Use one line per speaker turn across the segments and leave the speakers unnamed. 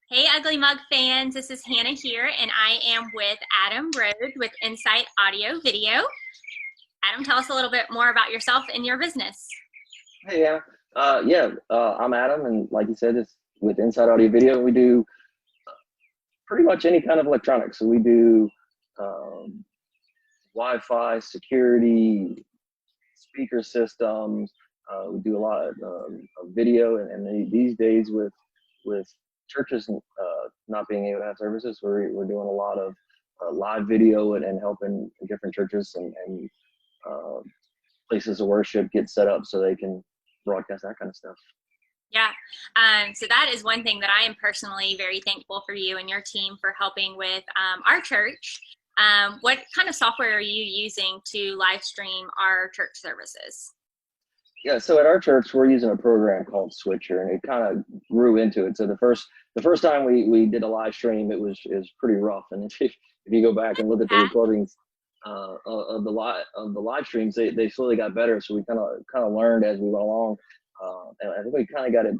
Hey, Ugly Mug fans, this is Hannah here, and I am with Adam Rhoads with Insight Audio Video. Adam, tell us a little bit more about yourself and your business.
Hey, Anna. I'm Adam, and like you said, it's with Inside Audio Video. We do pretty much any kind of electronics. So we do um, Wi-Fi, security, speaker systems. We do a lot of video, and these days with churches not being able to have services, we're doing a lot of live video and helping different churches and uh, places of worship get set up so they can broadcast that kind of stuff.
Yeah, so that is one thing that I am personally very thankful for you and your team for helping with our church. What kind of software are you using to live stream our church services?
Yeah, so at our church, we're using a program called Switcher, and it kind of grew into it. So the first time we did a live stream, it was pretty rough. And if you go back and look at the recordings of the live streams, they slowly got better. So we kind of learned as we went along, and I think we kind of got it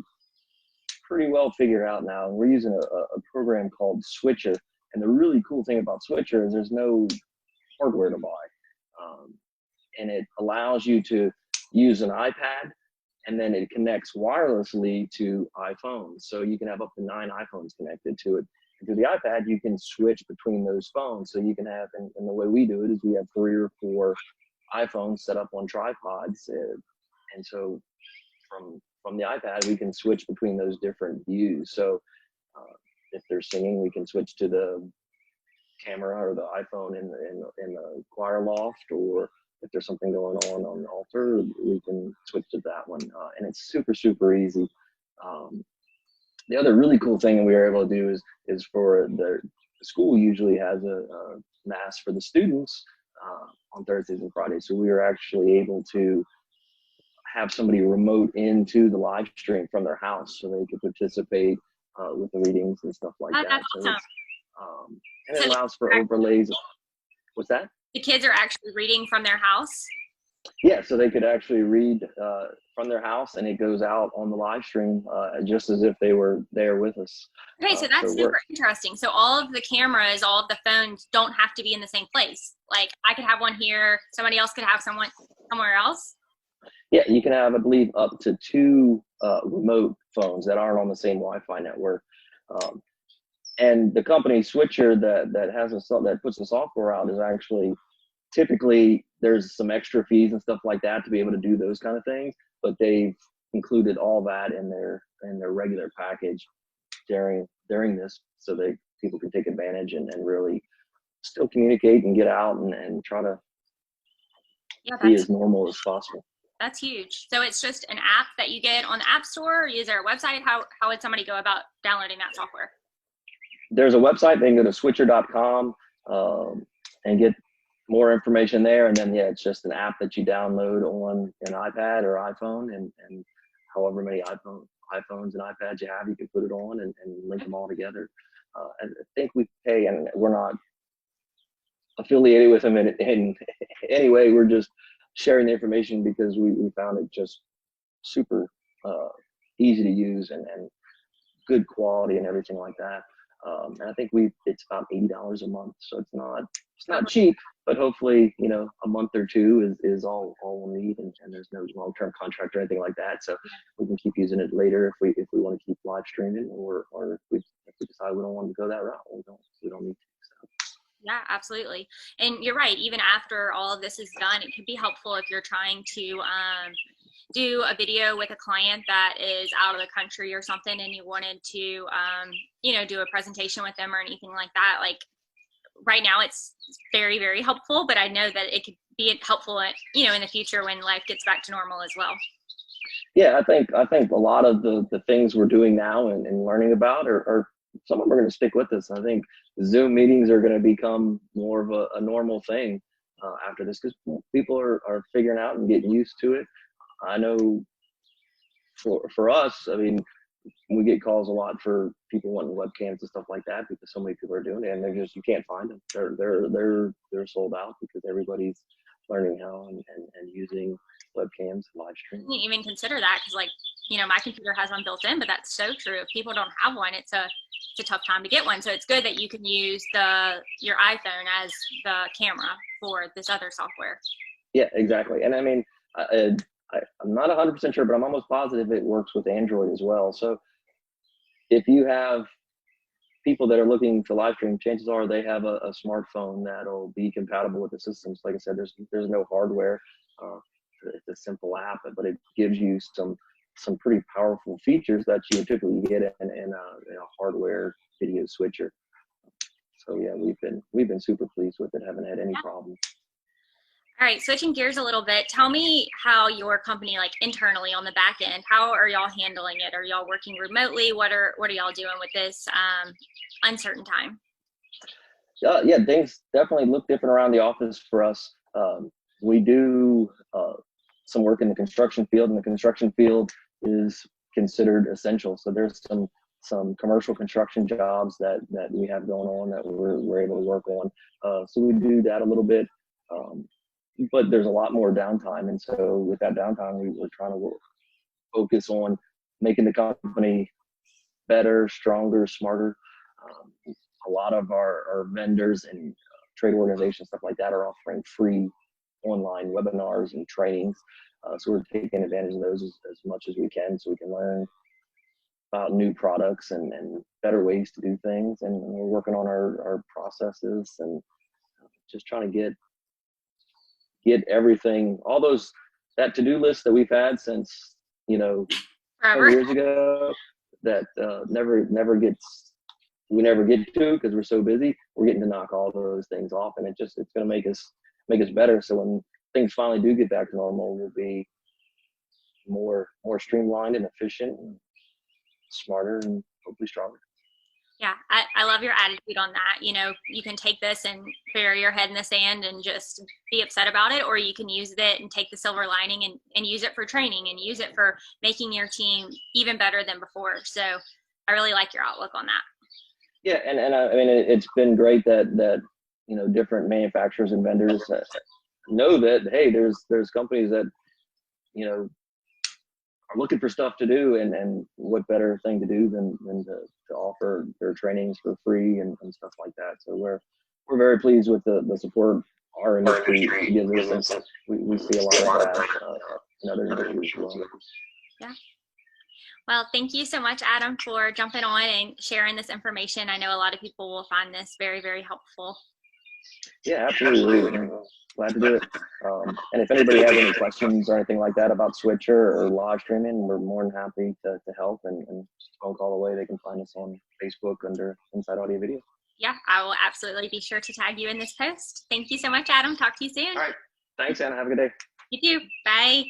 pretty well figured out now. And we're using a program called Switcher. And the really cool thing about Switcher is there's no hardware to buy, um, and it allows you to use an iPad, and then it connects wirelessly to iPhones. So you can have up to 9 iPhones connected to it. And through the iPad, you can switch between those phones. So you can have, and the way we do it is we have 3 or 4 iPhones set up on tripods. And so from the iPad, we can switch between those different views. So if they're singing, we can switch to the camera or the iPhone in the choir loft, or if there's something going on the altar, we can switch to that one. And it's super, super easy. Um, the other really cool thing we were able to do is for the school usually has a mass for the students on Thursdays and Fridays. So we were actually able to have somebody remote into the live stream from their house so they could participate with the readings and stuff like
Oh,
that.
that's
So
awesome.
and
So
it allows for overlays. What's that?
the kids are actually reading from their house.
Yeah, so they could actually read from their house, and it goes out on the live stream just as if they were there with us.
Okay, so
So
that's
it
super
works.
interesting. So all of the cameras, all of the phones don't have to be in the same place. Like I could have one here, somebody else could have someone somewhere else.
Yeah, you can have, I believe, up to 2 remote phones that aren't on the same Wi-Fi network. Um, and the company Switcher that puts the software out is actually typically there's some extra fees and stuff like that to be able to do those kind of things, but they've included all that in their regular package during this, so they people can take advantage and really still communicate and get out and try to
Yeah,
be as normal as possible.
that's huge. So it's just an app that you get on the App Store, or is there a website? How would somebody go about downloading that software?
There's a website. They can go to switcher.com and get more information there. And then, yeah, it's just an app that you download on an iPad or iPhone, and however many iPhones and iPads you have, you can put it on and link them all together. I think we pay, and we're not affiliated with them in any way. We're just sharing the information because we found it just super uh, easy to use and good quality and everything like that. And I think it's about $80 a month, so it's not cheap, but hopefully a month or two is all we'll need, and there's no long-term contract or anything like that, so we can keep using it later if we want to keep live streaming, or if we decide we don't want to go that route, we don't need to. So.
Yeah, absolutely. And you're right. Even after all of this is done, it could be helpful if you're trying to do a video with a client that is out of the country or something, and you wanted to, do a presentation with them or anything like that. Like right now, it's very, very helpful, but I know that it could be helpful, in the future when life gets back to normal as well.
Yeah, I think a lot of the things we're doing now and learning about are some of them are going to stick with us. I think Zoom meetings are going to become more of a normal thing after this, because people are figuring out and getting used to it. I know for us, I mean, we get calls a lot for people wanting webcams and stuff like that because so many people are doing it, and you can't find them. They're sold out because everybody's learning how and using webcams live stream.
Didn't even consider that because, like, my computer has one built in, but that's so true. If people don't have one, it's a it's a tough time to get one. So it's good that you can use your iPhone as the camera for this other software.
Yeah, exactly. And I mean, I'm not 100% sure, but I'm almost positive it works with Android as well. So if you have people that are looking to live stream, chances are they have a smartphone that'll be compatible with the systems. Like I said, there's no hardware. Uh, it's a simple app, but it gives you some pretty powerful features that you would typically get in a hardware video switcher. So yeah, we've been super pleased with it. Haven't had any problems.
All right, switching gears a little bit, tell me how your company, like internally on the back end, how are y'all handling it? Are y'all working remotely? What are y'all doing with this uncertain time?
Yeah, things definitely look different around the office for us. We do some work in the construction field, and the construction field is considered essential. So there's some commercial construction jobs that we have going on that we're able to work on. So we do that a little bit. But there's a lot more downtime, and so with that downtime, we're trying to focus on making the company better, stronger, smarter. A lot of our vendors and trade organizations, stuff like that, are offering free online webinars and trainings. So we're taking advantage of those as much as we can, so we can learn about new products and better ways to do things. And we're working on our processes and just trying to get everything, all that to-do list that we've had since, 10 years ago, that we never get to because we're so busy. We're getting to knock all those things off, and it's going to make us better. So when things finally do get back to normal, we'll be more streamlined and efficient and smarter and hopefully stronger.
Yeah, I love your attitude on that. You can take this and bury your head in the sand and just be upset about it, or you can use it and take the silver lining and use it for training and use it for making your team even better than before. So I really like your outlook on that.
Yeah, and I mean, it's been great that different manufacturers and vendors know that, hey, there's companies that are looking for stuff to do, and what better thing to do than to offer their trainings for free and stuff like that. So we're very pleased with the support our industry gives us, and we see a lot of that in other industries as well.
Yeah. Well, thank you so much, Adam, for jumping on and sharing this information. I know a lot of people will find this very, very helpful.
Yeah, absolutely. Glad to do it. And if anybody has any questions or anything like that about Switcher or live streaming, we're more than happy to help. And phone call away, they can find us on Facebook under Inside Audio Video.
Yeah, I will absolutely be sure to tag you in this post. Thank you so much, Adam. Talk to you soon.
All right. Thanks, Anna. Have a good day.
You too. Bye.